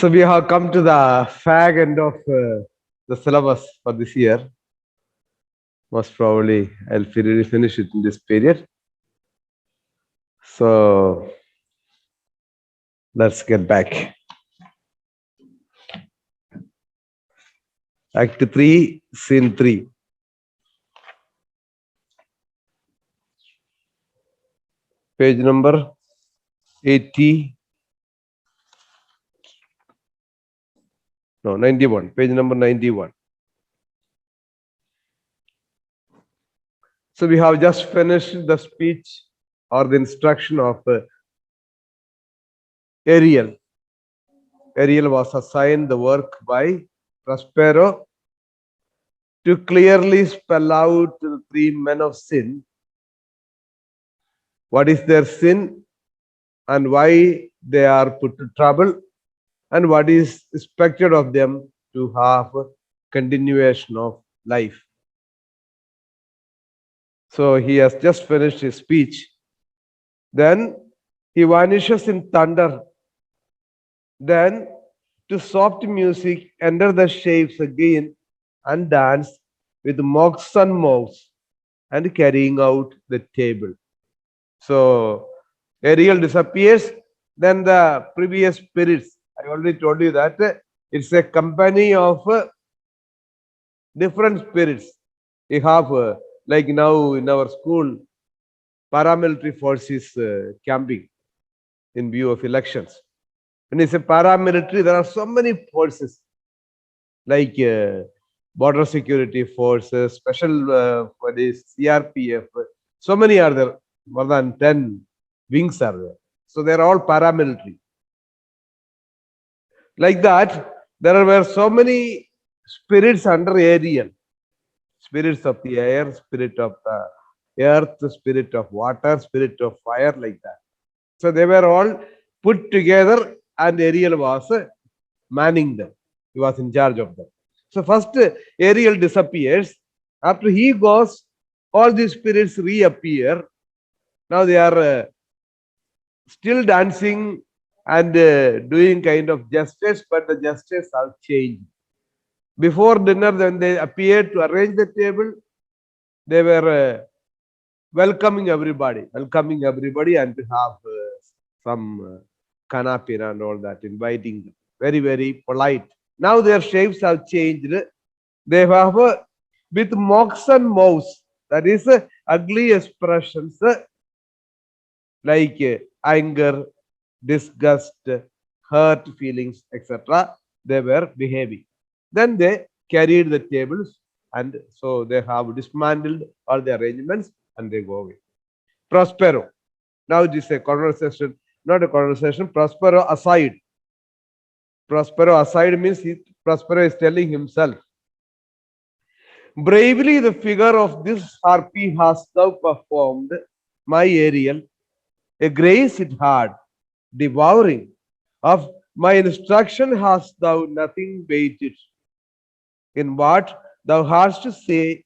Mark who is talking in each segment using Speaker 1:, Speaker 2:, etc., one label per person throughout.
Speaker 1: So we have come to the fag end of the syllabus for this year. Most probably I'll finish it in this period. So let's get back. Act 3, Scene 3. Page number 80. No, 91. Page number 91. So we have just finished the speech or the instruction of Ariel. Ariel was assigned the work by Prospero to clearly spell out to the three men of sin what is their sin and why they are put to trouble and what is expected of them to have continuation of life. So he has just finished his speech. Then he vanishes in thunder. Then to soft music enter the shapes again and dance with mocks and mouths and carrying out the table. So Ariel disappears. Then the previous spirits, I already told you that it's a company of different spirits. We have, like now in our school, paramilitary forces camping in view of elections. When it's a paramilitary, there are so many forces like border security forces, special what is CRPF. So many are there, more than 10 wings are there. So they're all paramilitary. Like that, there were so many spirits under Ariel. Spirits of the air, spirit of the earth, spirit of water, spirit of fire, like that. So they were all put together and Ariel was manning them. He was in charge of them. So first Ariel disappears. After he goes, all these spirits reappear. Now they are still dancing and doing kind of gestures, but the gestures have changed. Before dinner, when they appeared to arrange the table, they were welcoming everybody and to have some canapé and all that, inviting them. Very, very polite. Now their shapes have changed. They have with mocks and mouths, that is ugly expressions like anger, disgust, hurt feelings, etc. They were behaving. Then they carried the tables and so they have dismantled all the arrangements and they go away. Prospero. Now it is a conversation, not a conversation. Prospero aside. Prospero aside means Prospero is telling himself. Bravely the figure of this harpy hast thou performed, my Ariel. A grace it had, devouring. Of my instruction hast thou nothing waited. In what thou hast to say.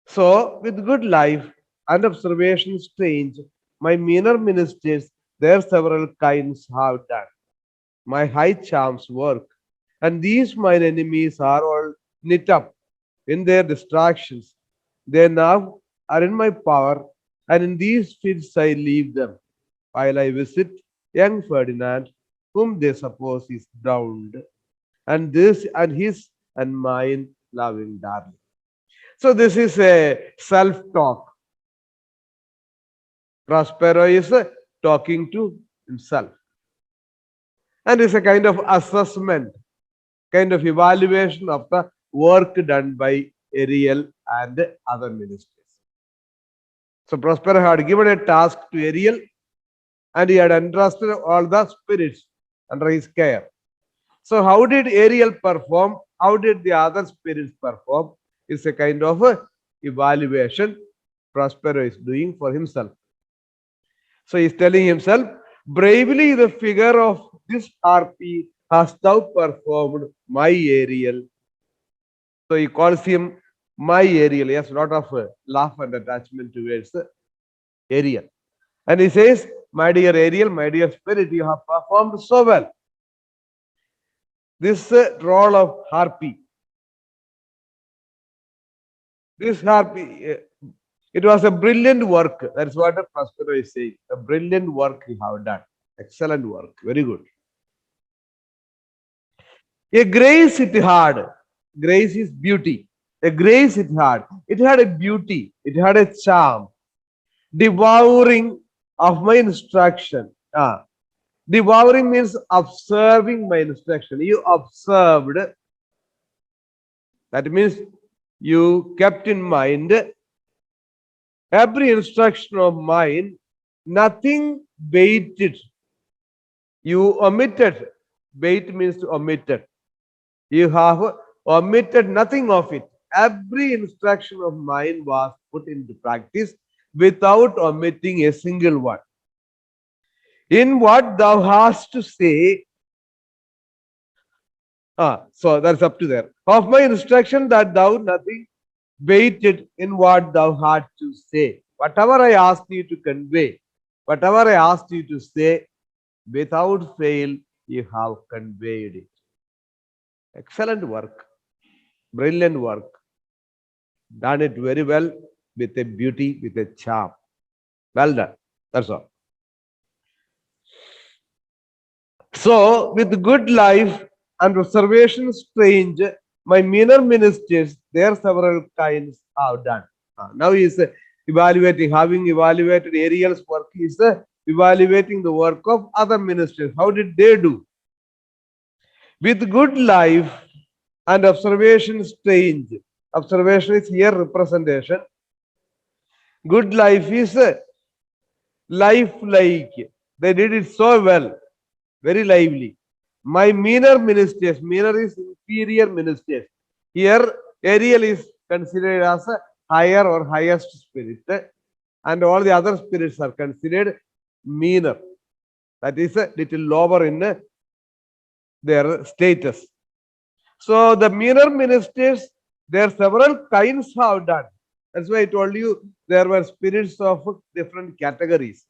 Speaker 1: So, with good life and observation strange, my meaner ministers their several kinds have done. My high charms work, and these mine enemies are all knit up in their distractions. They now are in my power, and in these fits I leave them, while I visit young Ferdinand, whom they suppose is drowned, and this and his and mine loving darling. So this is a self-talk. Prospero is talking to himself. And it's a kind of assessment, kind of evaluation of the work done by Ariel and other ministers. So Prospero had given a task to Ariel and he had entrusted all the spirits under his care. So how did Ariel perform? How did the other spirits perform? It's a kind of evaluation Prospero is doing for himself. So he's telling himself, bravely the figure of this harpy hast thou performed, my Ariel. So he calls him my Ariel. He has a lot of laugh and attachment towards Ariel. And he says, my dear Ariel, my dear spirit, you have performed so well. This role of harpy, this harpy, it was a brilliant work. That's what the Prospero is saying. A brilliant work you have done. Excellent work. Very good. A grace it had. Grace is beauty. A grace it had. It had a beauty. It had a charm. Devouring of my instruction. Devouring means observing my instruction. You observed. That means you kept in mind every instruction of mine. Nothing baited. You omitted. Bait means to omitted. You have omitted nothing of it. Every instruction of mine was put into practice without omitting a single one. In what thou hast to say, so that's up to there. Of my instruction that thou nothing waited in what thou had to say. Whatever I asked you to convey, whatever I asked you to say, without fail, you have conveyed it. Excellent work, brilliant work. Done it very well with a beauty, with a charm. Well done. That's all. So, with good life and observation strange, my meaner ministers, there several kinds have done. Now he is evaluating, having evaluated Ariel's work, he is evaluating the work of other ministers. How did they do? With good life and observation strange. Observation is here representation. Good life is lifelike. They did it so well, very lively. My meaner ministers, meaner is inferior ministers. Here, Ariel is considered as a higher or highest spirit, and all the other spirits are considered meaner. That is a little lower in their status. So the meaner ministers, there are several kinds have done. That's why I told you there were spirits of different categories.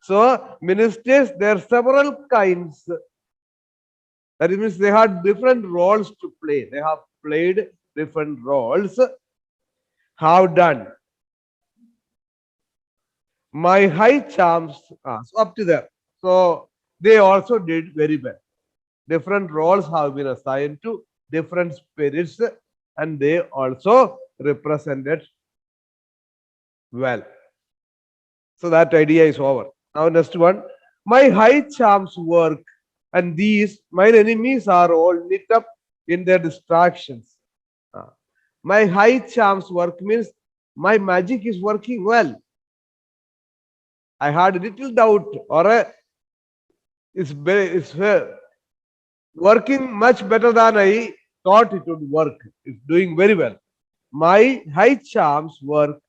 Speaker 1: So ministers, there are several kinds. That means they had different roles to play. They have played different roles. Have done. My high charms, so up to there. So they also did very well. Different roles have been assigned to different spirits, and they also represented well. So that idea is over. Now next one. My high charms work, and these mine enemies are all knit up in their distractions. My high charms work means my magic is working well. I had a little doubt, or it's working much better than I thought it would work. It's doing very well. My high charms work,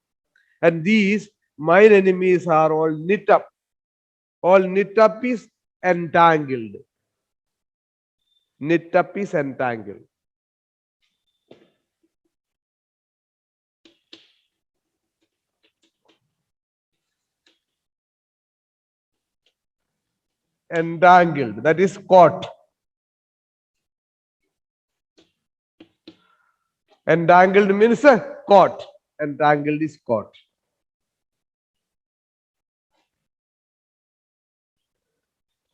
Speaker 1: and these mine enemies are all knit up. All knit up is entangled. Knit up is entangled. Entangled, that is caught. Entangled means caught. Entangled is caught.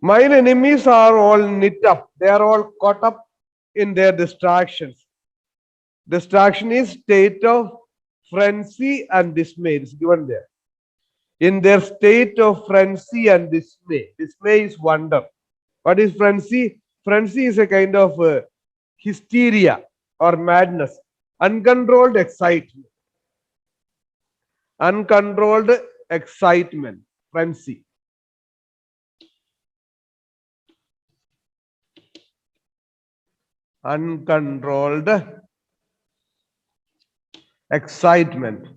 Speaker 1: Mine enemies are all knit up. They are all caught up in their distractions. Distraction is state of frenzy and dismay. It's given there. In their state of frenzy and dismay. Dismay is wonder. What is frenzy? Frenzy is a kind of hysteria or madness. Uncontrolled excitement. Uncontrolled excitement. Frenzy. Uncontrolled excitement.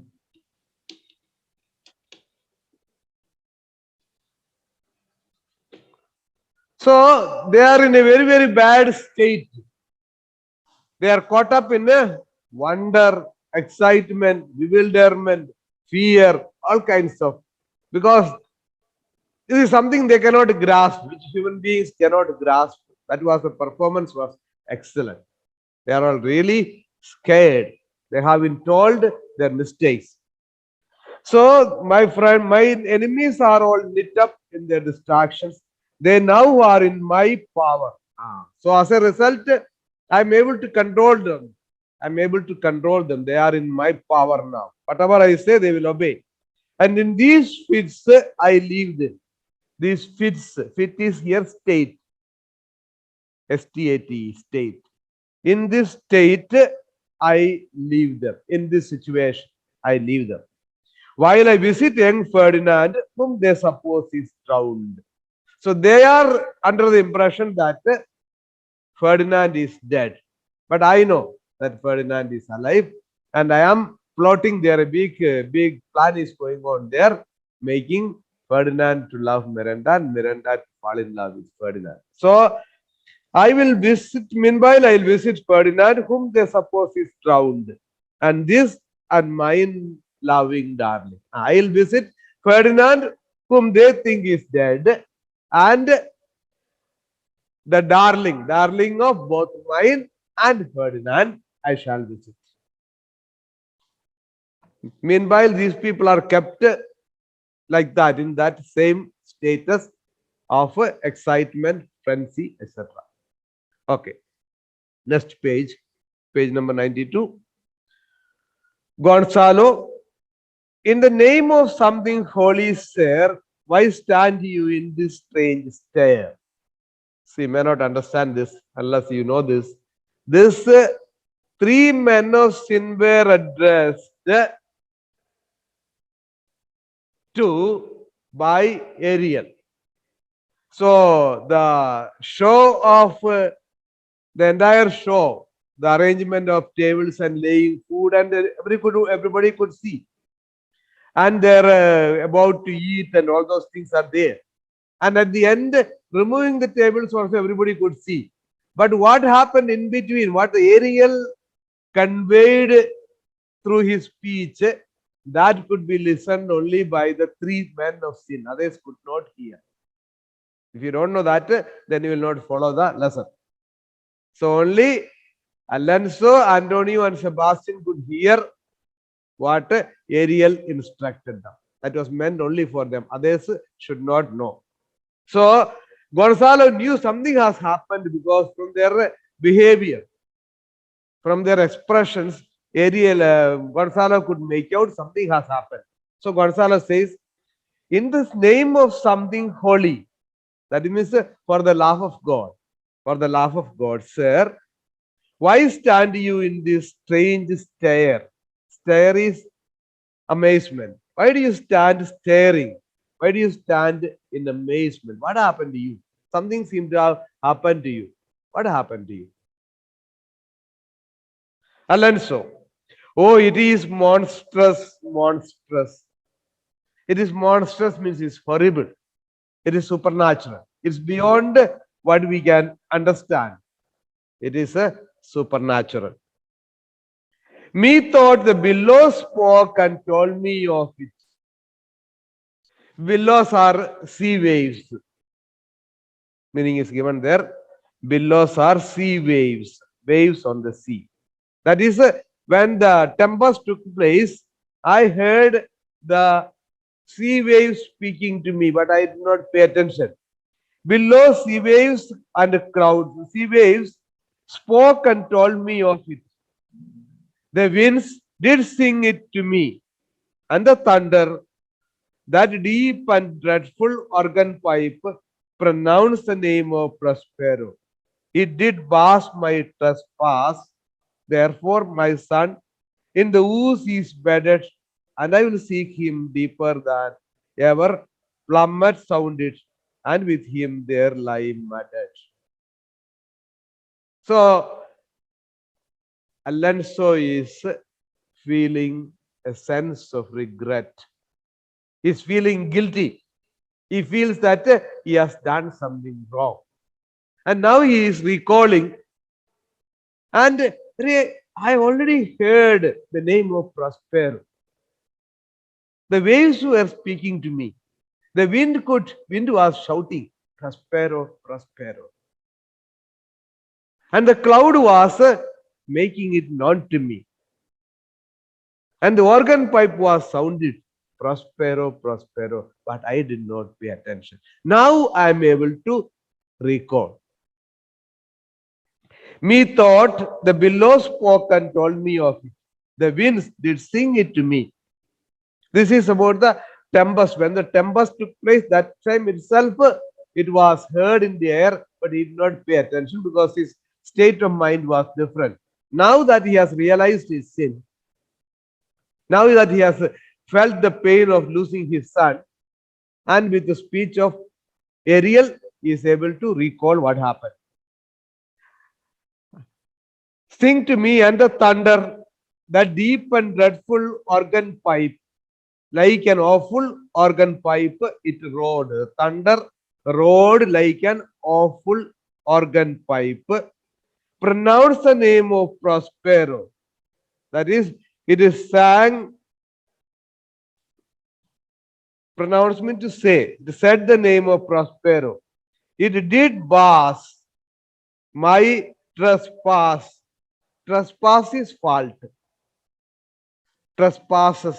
Speaker 1: So they are in a very, very bad state. They are caught up in a wonder, excitement, bewilderment, fear, all kinds of. Because This is something they cannot grasp, which human beings cannot grasp. That was the performance was excellent. They are all really scared. They have been told their mistakes. So, my friend, my enemies are all lit up in their distractions. They now are in my power. So, as a result, I'm able to control them. I'm able to control them. They are in my power now. Whatever I say, they will obey. And in these fits, I leave them. These fits, fit is here state, STAT, state. In this state, I leave them. In this situation, I leave them. While I visit young Ferdinand, whom they suppose is drowned. So they are under the impression that Ferdinand is dead. But I know that Ferdinand is alive, and I am plotting there. A big plan is going on there, making Ferdinand to love Miranda and Miranda to fall in love with Ferdinand. So I will visit, meanwhile, I will visit Ferdinand, whom they suppose is drowned. And this and mine loving darling. I will visit Ferdinand, whom they think is dead, and the darling of both mine and Ferdinand, I shall visit. Meanwhile, these people are kept like that, in that same status of excitement, frenzy, etc. Okay, next page, page number 92. Gonzalo, in the name of something holy, sir, why stand you in this strange stare? See, you may not understand this unless you know this. This three men of sin were addressed to by Ariel. So the show of the entire show, the arrangement of tables and laying food, and everybody could see. And they're about to eat, and all those things are there. And at the end, removing the tables also everybody could see. But what happened in between, what the Ariel conveyed through his speech, that could be listened only by the three men of sin. Others could not hear. If you don't know that, then you will not follow the lesson. So only Alonso, Antonio, and Sebastian could hear what Ariel instructed them. That was meant only for them. Others should not know. So Gonzalo knew something has happened because from their behavior, from their expressions, Ariel, Gonzalo could make out something has happened. So Gonzalo says, in this name of something holy, that means for the love of God, sir, why stand you in this strange stare? Stare is amazement. Why do you stand staring? Why do you stand in amazement? What happened to you? Something seemed to have happened to you. What happened to you? Alonso. Oh, it is monstrous, monstrous. It is monstrous means it's horrible. It is supernatural. It's beyond what we can understand. It is a supernatural. Me thought the billows spoke and told me of it. Billows are sea waves. Meaning is given there. Billows are sea waves, waves on the sea. That is when the tempest took place, I heard the sea waves speaking to me, but I did not pay attention. Billows, sea waves, and clouds. Sea waves spoke and told me of it. The winds did sing it to me, and the thunder, that deep and dreadful organ pipe, pronounced the name of Prospero. It did wash my trespass. Therefore, my son, in the ooze is bedded, and I will seek him deeper than ever plummet sounded, and with him there lie mudded. So, Alonso is feeling a sense of regret. He's feeling guilty. He feels that he has done something wrong. And now he is recalling, and I already heard the name of Prospero. The waves were speaking to me. The wind was shouting, Prospero, Prospero. And the cloud was making it known to me. And the organ pipe was sounded, Prospero, Prospero, but I did not pay attention. Now I am able to recall. Methought the billows spoke and told me of it. The winds did sing it to me. This is about the tempest. When the tempest took place, that time itself, it was heard in the air, but he did not pay attention because his state of mind was different. Now that he has realized his sin, now that he has felt the pain of losing his son, and with the speech of Ariel, he is able to recall what happened. Sing to me and the thunder, that deep and dreadful organ pipe, like an awful organ pipe, it roared. Thunder roared like an awful organ pipe. Pronounce the name of Prospero. That is, it is sang, pronouncement to say, it said the name of Prospero. It did pass my trespass. Trespass is fault. Trespasses,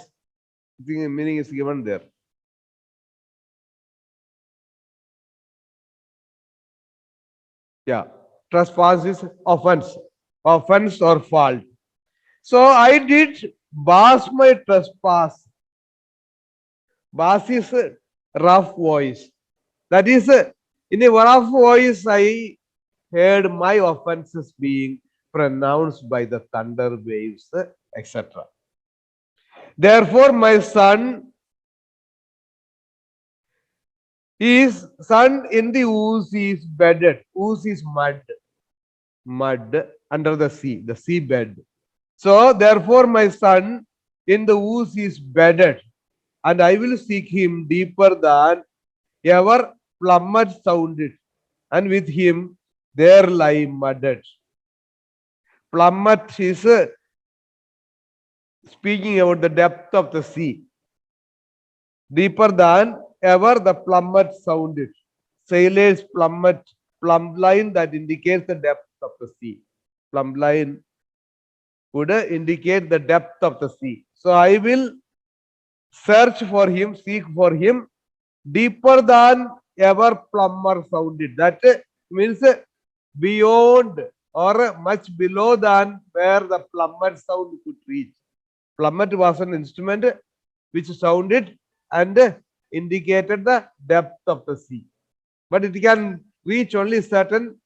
Speaker 1: the meaning is given there. Yeah, trespass is offense, offense or fault. So I did pass my trespass. Bass is a rough voice. That is, in a rough voice, I heard my offenses being pronounced by the thunder waves, etc. Therefore, my son in the ooze is bedded. Ooze is mud under the sea bed. So, therefore, my son in the ooze is bedded, and I will seek him deeper than ever plummet sounded, and with him there lie mudded. Plummet is speaking about the depth of the sea. Deeper than ever the plummet sounded. Sailors plummet, plumb line that indicates the depth of the sea. Plumb line would indicate the depth of the sea. So I will search for him, seek for him deeper than ever plumber sounded. That means beyond or much below than where the plummet sound could reach. Plummet was an instrument which sounded and indicated the depth of the sea. But it can reach only certain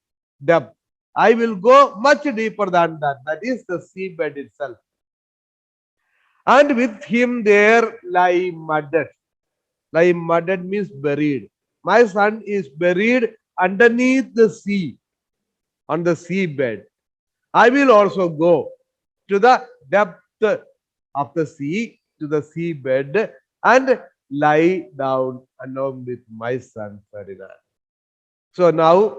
Speaker 1: depth. I will go much deeper than that. That is the seabed itself. And with him there lie mudded. Lie mudded means buried. My son is buried underneath the sea, on the seabed. I will also go to the depth of the sea, to the seabed, and lie down along with my son Ferdinand. So now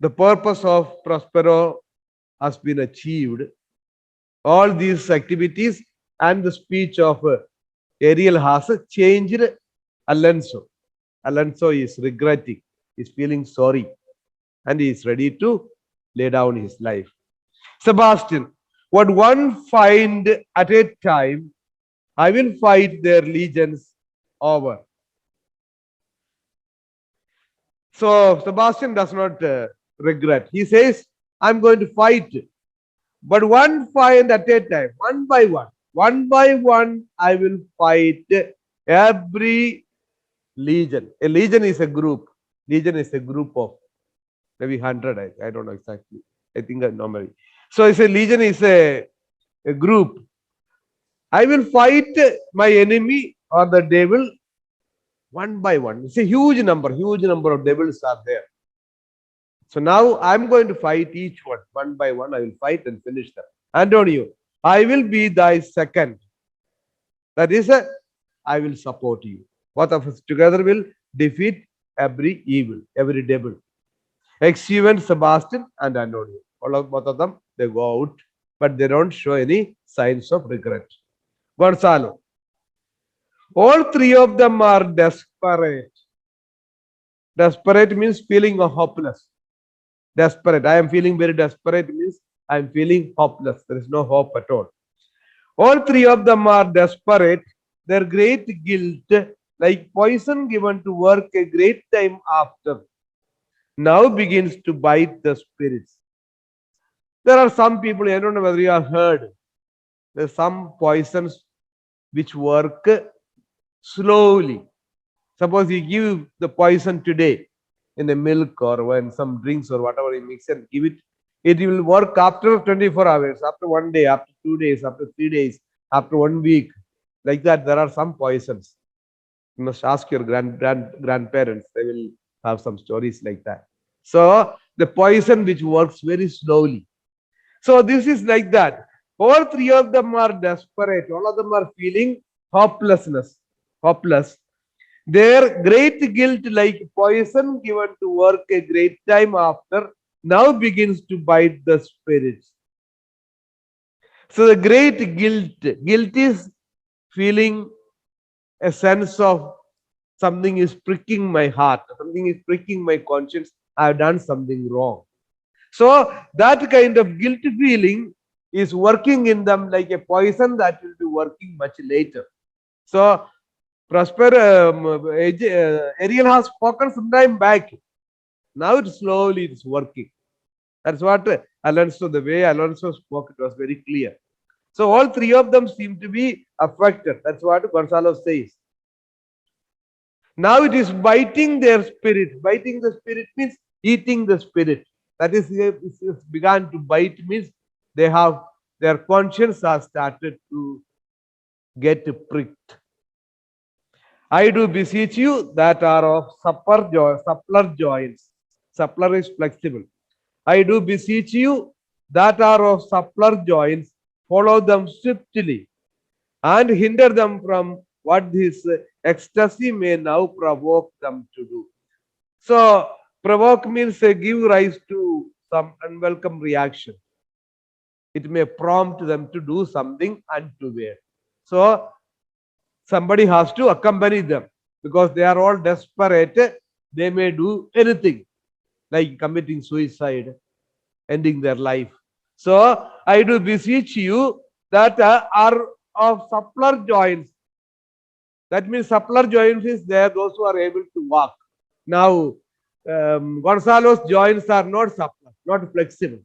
Speaker 1: the purpose of Prospero has been achieved. All these activities and the speech of Ariel has changed Alonso. Alonso is regretting, is feeling sorry, and he is ready to lay down his life. Sebastian, what one find at a time, I will fight their legions over. So Sebastian does not regret. He says, I'm going to fight, but one find at a time, one by one. One by one, I will fight every legion. A legion is a group. Legion is a group of maybe 100. I don't know exactly. I think normally. So it's a legion is a group. I will fight my enemy or the devil one by one. It's a huge number of devils are there. So now I'm going to fight each one by one. I will fight and finish them. Antonio, I will be thy second. That is, I will support you. Both of us together will defeat every evil, every devil. Exuent, Sebastian, and Antonio. Both of them, they go out, but they don't show any signs of regret. Gonzalo, All three of them are desperate. Desperate means feeling hopeless. Desperate. I am feeling very desperate means I am feeling hopeless. There is no hope at all. All three of them are desperate. Their great guilt, like poison given to work a great time after, now begins to bite the spirits. There are some people, I don't know whether you have heard, there's some poisons which work slowly. Suppose you give the poison today in a milk or when some drinks or whatever you mix and give it, it will work after 24 hours, after 1 day, after 2 days, after 3 days, after 1 week. Like that, there are some poisons. You must ask your grandparents, they will have some stories like that. So the poison which works very slowly. So this is like that. All three of them are desperate. All of them are feeling hopelessness, hopeless. Their great guilt, like poison given to work a great time after, now begins to bite the spirits. So the great guilt is feeling a sense of something is pricking my heart, something is pricking my conscience. I have done something wrong. So that kind of guilt feeling is working in them like a poison that will be working much later. So Ariel has spoken some time back. Now it slowly is working. That's what Alonso, the way Alonso spoke, it was very clear. So all three of them seem to be affected. That's what Gonzalo says. Now it is biting their spirit. Biting the spirit means eating the spirit. That is, it's began to bite means they have their conscience has started to get pricked. I do beseech you that are of suppler joints. Suppler is flexible. I do beseech you that are of suppler joints, follow them swiftly and hinder them from what this ecstasy may now provoke them to do. So, provoke means give rise to some unwelcome reaction. It may prompt them to do something untoward. So, somebody has to accompany them because they are all desperate. They may do anything like committing suicide, ending their life. So, I do beseech you that are of suppler joints. That means suppler joints is there, those who are able to walk. Now, Gonzalo's joints are not suppler, not flexible.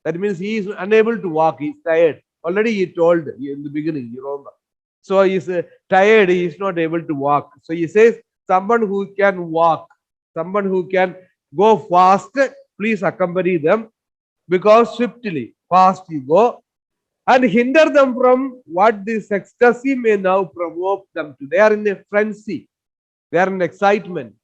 Speaker 1: That means he is unable to walk, he is tired. Already he told in the beginning, you remember. So he is tired, he is not able to walk. So he says, someone who can walk, someone who can go fast, please accompany them because swiftly, fast you go and hinder them from what this ecstasy may now provoke them to. They are in a frenzy, they are in excitement,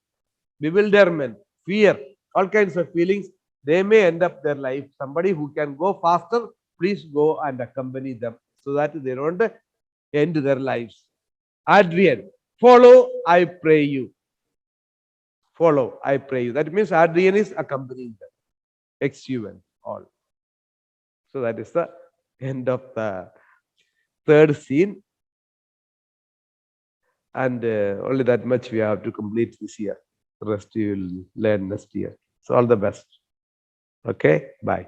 Speaker 1: bewilderment, fear, all kinds of feelings. They may end up their life. Somebody who can go faster, please go and accompany them so that they don't end their lives. Adrian, follow, I pray you. Follow, I pray you. That means Adrian is accompanying them. Exuent, all. So that is the end of the third scene. And only that much we have to complete this year. The rest you will learn next year. So all the best. Okay, bye.